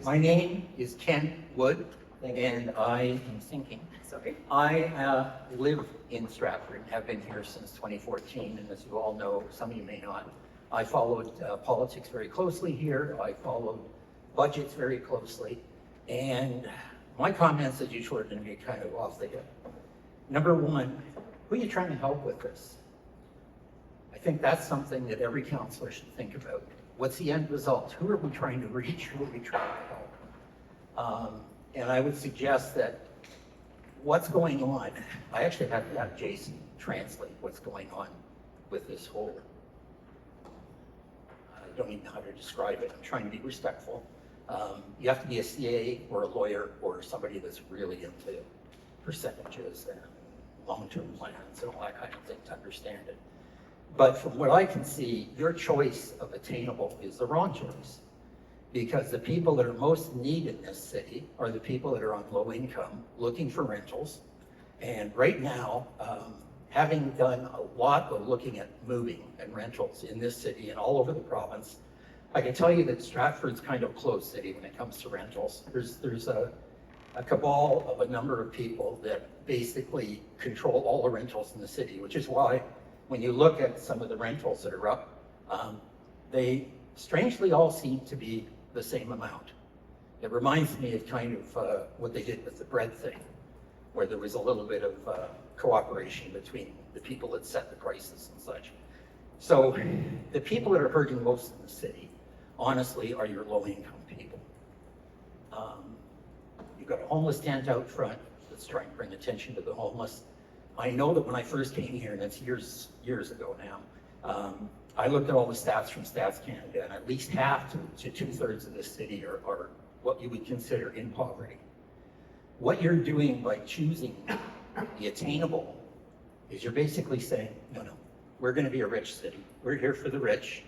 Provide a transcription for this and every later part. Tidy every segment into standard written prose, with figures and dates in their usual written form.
My name is Ken Wood, and I am thinking. Sorry. I live in Stratford and have been here since 2014, and as you all know, some of you may not, I followed politics very closely here. I followed budgets very closely, and my comments, as usual, are going to be kind of off the hip. Number one, who are you trying to help with this? I think that's something that every councillor should think about. What's the end result? Who are we trying to reach? Who are we trying to help? And I would suggest that what's going on, I actually have to have Jason translate what's going on with this whole, I don't even know how to describe it. I'm trying to be respectful. You have to be a CA or a lawyer or somebody that's really into percentages and long-term plans and all that kind of thing to understand it. But from what I can see, your choice of attainable is the wrong choice, because the people that are most needed in this city are the people that are on low income looking for rentals. And right now, having done a lot of looking at moving and rentals in this city and all over the province, I can tell you that Stratford's kind of a closed city when it comes to rentals. There's a cabal of a number of people that basically control all the rentals in the city, which is why when you look at some of the rentals that are up, they strangely all seem to be the same amount. It reminds me of kind of what they did with the bread thing, where there was a little bit of cooperation between the people that set the prices and such. So the people that are hurting most in the city, honestly, are your low-income people. You've got a homeless tent out front that's trying to bring attention to the homeless. I know that when I first came here, and it's years ago now, I looked at all the stats from Stats Canada, and at least half to two-thirds of this city are what you would consider in poverty. What you're doing by choosing the attainable is you're basically saying, no, we're going to be a rich city. We're here for the rich.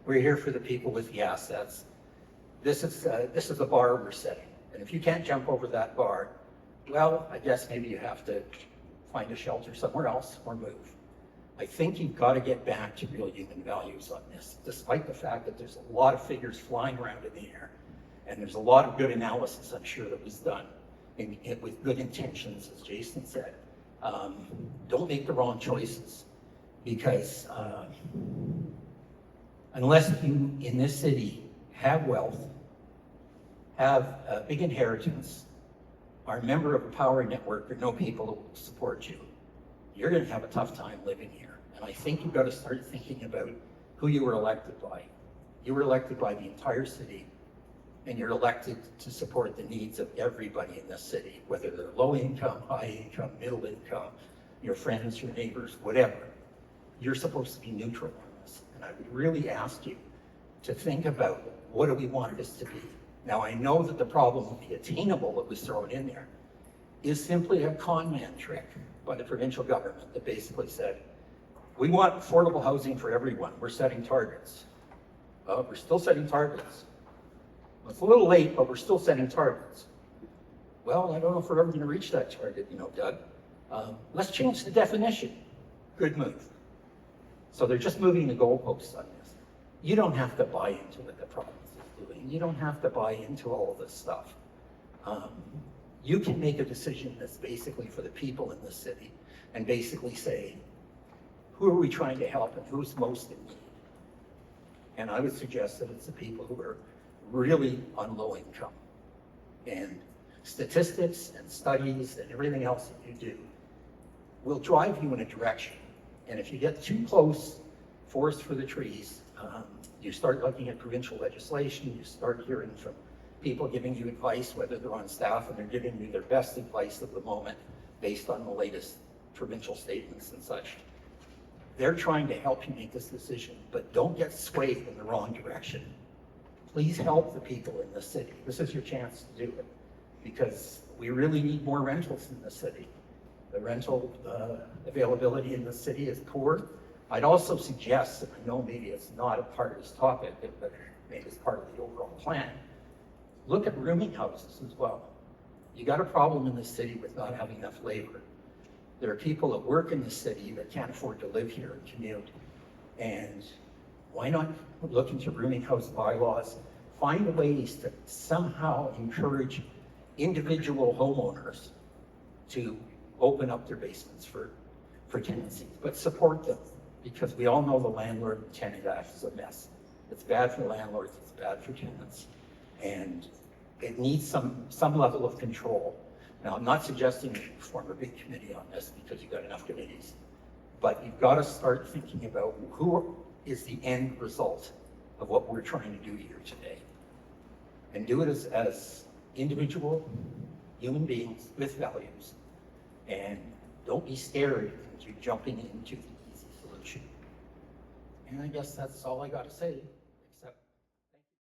We're here for the people with the assets. This is the bar we're setting. And if you can't jump over that bar, well, I guess maybe you have to find a shelter somewhere else or move. I think you've got to get back to real human values on this, despite the fact that there's a lot of figures flying around in the air. And there's a lot of good analysis, I'm sure, that was done with good intentions, as Jason said. Don't make the wrong choices, because unless you in this city have wealth, have a big inheritance, are a member of a power network, or know people that will support you, you're going to have a tough time living here. And I think you've got to start thinking about who you were elected by. You were elected by the entire city, and you're elected to support the needs of everybody in this city, whether they're low income, high income, middle income, your friends, your neighbors, whatever. You're supposed to be neutral on this. And I would really ask you to think about, what do we want this to be? Now, I know that the problem with the attainable that was thrown in there is simply a con man trick by the provincial government that basically said, we want affordable housing for everyone. We're setting targets. We're still setting targets. It's a little late, but we're still setting targets. Well, I don't know if we're ever going to reach that target, Doug. Let's change the definition. Good move. So they're just moving the goalposts on this. You don't have to buy into what the province is doing. You don't have to buy into all of this stuff. You can make a decision that's basically for the people in the city and basically say, who are we trying to help and who's most in need? And I would suggest that it's the people who are really on low income. And statistics and studies and everything else that you do will drive you in a direction. And if you get too close, forest for the trees, you start looking at provincial legislation, you start hearing from people giving you advice, whether they're on staff and they're giving you their best advice at the moment based on the latest provincial statements and such. They're trying to help you make this decision, but don't get swayed in the wrong direction. Please help the people in the city. This is your chance to do it, because we really need more rentals in the city. The rental availability in the city is poor. I'd also suggest, and I know maybe it's not a part of this topic, but maybe it's part of the overall plan, look at rooming houses as well. You got a problem in the city with not having enough labor. There are people that work in the city that can't afford to live here and commute. And why not look into rooming house bylaws, find ways to somehow encourage individual homeowners to open up their basements for tenancies, but support them, because we all know the landlord-tenant act is a mess. It's bad for landlords, it's bad for tenants, and it needs some level of control. Now, I'm not suggesting you form a big committee on this because you've got enough committees, but you've got to start thinking about who is the end result of what we're trying to do here today. And do it as individual human beings with values. And don't be scared into jumping into the easy solution. And I guess that's all I got to say.